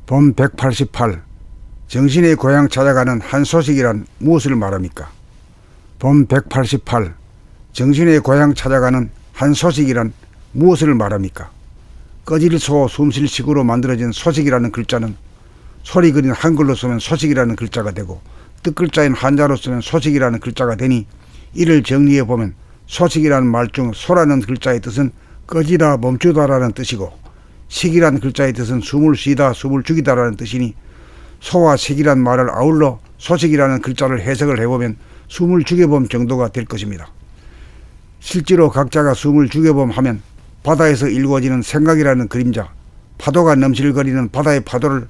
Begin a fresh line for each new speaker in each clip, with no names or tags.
봄 188. 정신의 고향 찾아가는 한 소식이란 무엇을 말합니까? 봄 188. 정신의 고향 찾아가는 한 소식이란 무엇을 말합니까? 꺼질소 숨쉴 식으로 만들어진 소식이라는 글자는 소리 그린 한글로 쓰면 소식이라는 글자가 되고 뜻글자인 한자로 쓰면 소식이라는 글자가 되니 이를 정리해 보면 소식이라는 말 중 소라는 글자의 뜻은 꺼지다 멈추다라는 뜻이고 식이란 글자의 뜻은 숨을 쉬다 숨을 죽이다라는 뜻이니 소와 식이란 말을 아울러 소식이라는 글자를 해석을 해보면 숨을 죽여봄 정도가 될 것입니다. 실제로 각자가 숨을 죽여봄 하면 바다에서 일궈지는 생각이라는 그림자, 파도가 넘실거리는 바다의 파도를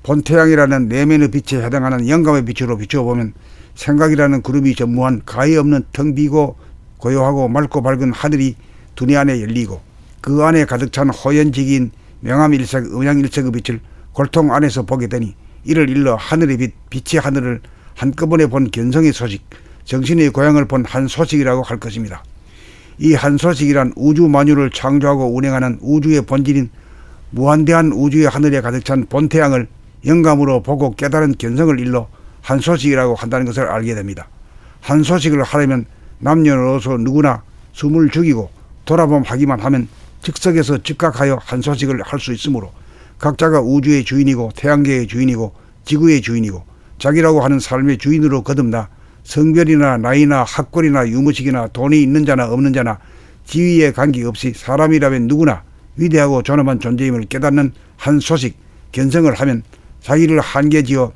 본태양이라는 내면의 빛에 해당하는 영감의 빛으로 비추어보면 생각이라는 구름이 전무한 가히 없는 텅 비고 고요하고 맑고 밝은 하늘이 두뇌 안에 열리고 그 안에 가득 찬 호연지기인 명암일색 음양일색의 빛을 골통 안에서 보게 되니 이를 일러 하늘의 빛, 빛의 하늘을 한꺼번에 본 견성의 소식, 정신의 고향을 본 한 소식이라고 할 것입니다. 이 한 소식이란 우주 만유를 창조하고 운행하는 우주의 본질인 무한대한 우주의 하늘에 가득 찬 본태양을 영감으로 보고 깨달은 견성을 일러 한 소식이라고 한다는 것을 알게 됩니다. 한 소식을 하려면 남녀노소 누구나 숨을 죽이고 돌아봄하기만 하면 즉석에서 즉각하여 한 소식을 할 수 있으므로 각자가 우주의 주인이고 태양계의 주인이고 지구의 주인이고 자기라고 하는 삶의 주인으로 거듭나 성별이나 나이나 학벌이나 유무식이나 돈이 있는 자나 없는 자나 지위에 관계없이 사람이라면 누구나 위대하고 존엄한 존재임을 깨닫는 한 소식, 견성을 하면 자기를 한계지어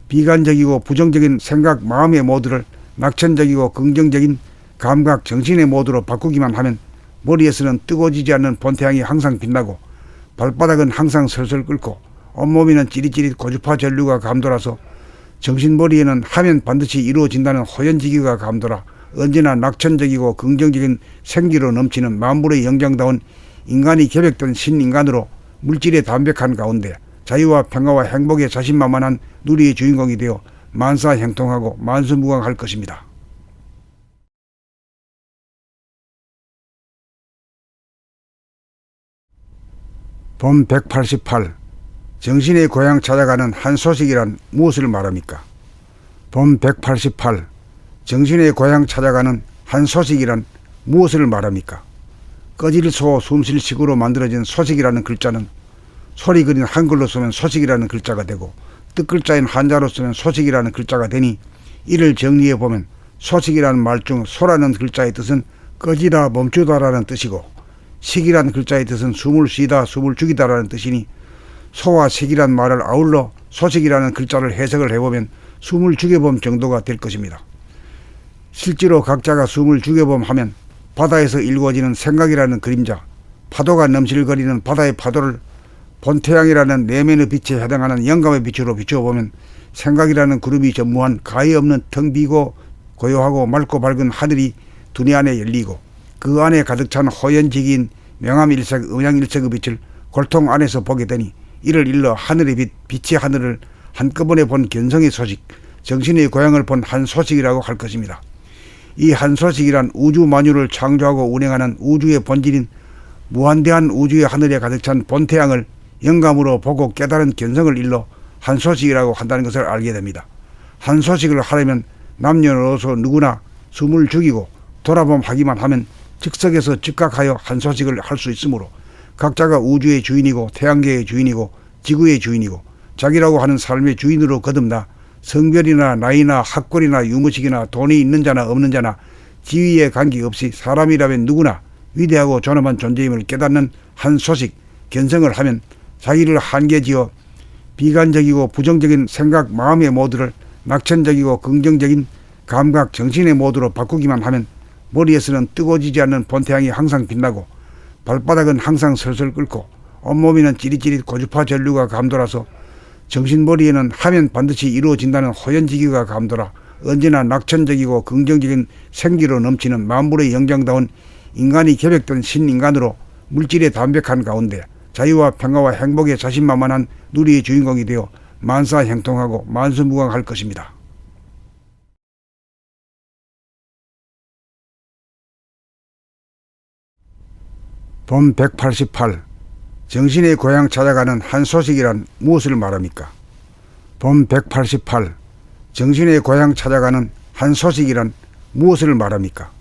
비관적이고 부정적인 생각, 마음의 모드를 낙천적이고 긍정적인 감각, 정신의 모드로 바꾸기만 하면 머리에서는 뜨거워지지 않는 본태양이 항상 빛나고 발바닥은 항상 설설 끓고 온몸에는 찌릿찌릿 고주파 전류가 감돌아서 정신머리에는 하면 반드시 이루어진다는 호연지기가 감돌아 언제나 낙천적이고 긍정적인 생기로 넘치는 만물의 영장다운 인간이 계획된 신인간으로 물질의 담백한 가운데 자유와 평화와 행복의 자신만만한 누리의 주인공이 되어 만사형통하고 만수무강할 것입니다. 봄 188. 정신의 고향 찾아가는 한 소식이란 무엇을 말합니까? 봄 188. 정신의 고향 찾아가는 한 소식이란 무엇을 말합니까? 꺼질소 숨쉴 식으로 만들어진 소식이라는 글자는 소리 그린 한글로 쓰면 소식이라는 글자가 되고 뜻글자인 한자로 쓰면 소식이라는 글자가 되니 이를 정리해 보면 소식이라는 말 중 소라는 글자의 뜻은 꺼지다 멈추다라는 뜻이고 식이란 글자의 뜻은 숨을 쉬다 숨을 죽이다라는 뜻이니 소와 식이란 말을 아울러 소식이라는 글자를 해석을 해보면 숨을 죽여봄 정도가 될 것입니다. 실제로 각자가 숨을 죽여봄 하면 바다에서 일궈지는 생각이라는 그림자, 파도가 넘실거리는 바다의 파도를 본태양이라는 내면의 빛에 해당하는 영감의 빛으로 비추어보면 생각이라는 구름이 전무한 가히 없는 텅 비고 고요하고 맑고 밝은 하늘이 두뇌 안에 열리고 그 안에 가득 찬 호연지기인 명암일색 음양일색의 빛을 골통 안에서 보게 되니 이를 일러 하늘의 빛, 빛의 하늘을 한꺼번에 본 견성의 소식, 정신의 고향을 본 한 소식이라고 할 것입니다. 이 한 소식이란 우주 만유를 창조하고 운행하는 우주의 본질인 무한대한 우주의 하늘에 가득 찬 본태양을 영감으로 보고 깨달은 견성을 일러 한 소식이라고 한다는 것을 알게 됩니다. 한 소식을 하려면 남녀노소 누구나 숨을 죽이고 돌아봄하기만 하면 즉석에서 즉각하여 한 소식을 할 수 있으므로 각자가 우주의 주인이고 태양계의 주인이고 지구의 주인이고 자기라고 하는 삶의 주인으로 거듭나 성별이나 나이나 학벌이나 유무식이나 돈이 있는 자나 없는 자나 지위에 관계없이 사람이라면 누구나 위대하고 존엄한 존재임을 깨닫는 한 소식, 견성을 하면 자기를 한계지어 비관적이고 부정적인 생각, 마음의 모드를 낙천적이고 긍정적인 감각, 정신의 모드로 바꾸기만 하면 머리에서는 뜨거워지지 않는 본태양이 항상 빛나고 발바닥은 항상 설설 끓고 온몸에는 찌릿찌릿 고주파 전류가 감돌아서 정신머리에는 하면 반드시 이루어진다는 호연지기가 감돌아 언제나 낙천적이고 긍정적인 생기로 넘치는 만물의 영장다운 인간이 계획된 신인간으로 물질의 담백한 가운데 자유와 평화와 행복의 자신만만한 누리의 주인공이 되어 만사형통하고 만수무강할 것입니다. 봄 188. 정신의 고향 찾아가는 한 소식이란 무엇을 말합니까? 본 188. 정신의 고향 찾아가는 한 소식이란 무엇을 말합니까?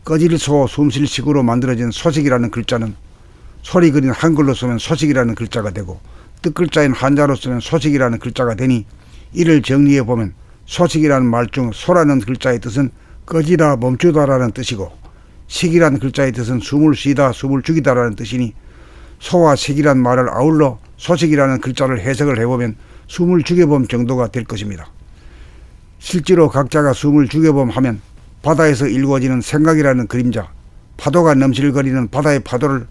꺼질소 숨쉴 식으로 만들어진 소식이라는 글자는 소리 그린 한글로 쓰면 소식이라는 글자가 되고 뜻글자인 한자로 쓰면 소식이라는 글자가 되니 이를 정리해 보면 소식이라는 말 중 소라는 글자의 뜻은 꺼지다 멈추다라는 뜻이고 식이라는 글자의 뜻은 숨을 쉬다 숨을 죽이다라는 뜻이니 소와 식이란 말을 아울러 소식이라는 글자를 해석을 해보면 숨을 죽여봄 정도가 될 것입니다. 실제로 각자가 숨을 죽여봄 하면 바다에서 일궈지는 생각이라는 그림자, 파도가 넘실거리는 바다의 파도를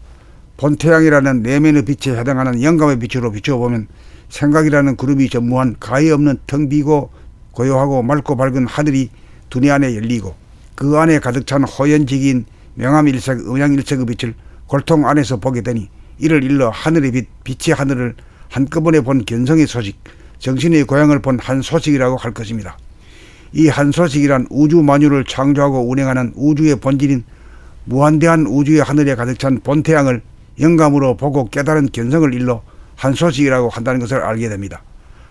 본태양이라는 내면의 빛에 해당하는 영감의 빛으로 비추어보면 생각이라는 그룹이 전무한 가히 없는 텅 비고 고요하고 맑고 밝은 하늘이 두뇌 안에 열리고 그 안에 가득 찬 호연지기인 명암일색 음양일색의 빛을 골통 안에서 보게 되니 이를 일러 하늘의 빛, 빛의 하늘을 한꺼번에 본 견성의 소식, 정신의 고향을 본 한 소식이라고 할 것입니다. 이 한 소식이란 우주 만유를 창조하고 운행하는 우주의 본질인 무한대한 우주의 하늘에 가득 찬 본태양을 영감으로 보고 깨달은 견성을 일러 한 소식이라고 한다는 것을 알게 됩니다.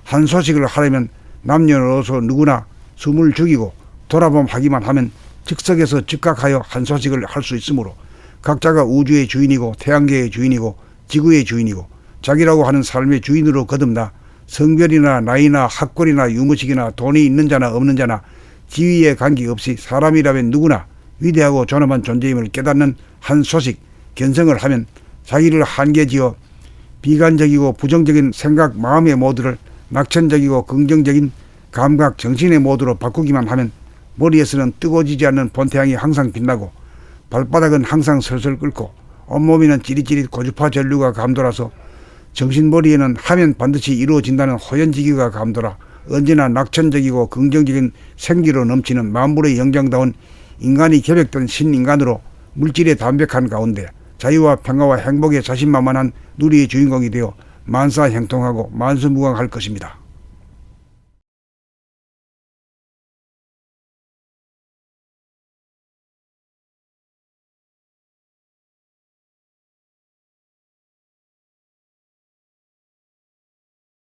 한 소식을 하려면 남녀노소 누구나 숨을 죽이고 돌아봄하기만 하면 즉석에서 즉각하여 한 소식을 할 수 있으므로 각자가 우주의 주인이고 태양계의 주인이고 지구의 주인이고 자기라고 하는 삶의 주인으로 거듭나 성별이나 나이나 학벌이나 유무식이나 돈이 있는 자나 없는 자나 지위에 관계없이 사람이라면 누구나 위대하고 존엄한 존재임을 깨닫는 한 소식, 견성을 하면 자기를 한계지어 비관적이고 부정적인 생각, 마음의 모드를 낙천적이고 긍정적인 감각, 정신의 모드로 바꾸기만 하면 머리에서는 뜨거워지지 않는 본태양이 항상 빛나고 발바닥은 항상 설설 끓고 온몸에는 찌릿찌릿 고주파 전류가 감돌아서 정신머리에는 하면 반드시 이루어진다는 호연지기가 감돌아 언제나 낙천적이고 긍정적인 생기로 넘치는 만물의 영장다운 인간이 계획된 신인간으로 물질의 담백한 가운데 자유와 평화와 행복에 자신만만한 누리의 주인공이 되어 만사형통하고 만수무강할 것입니다.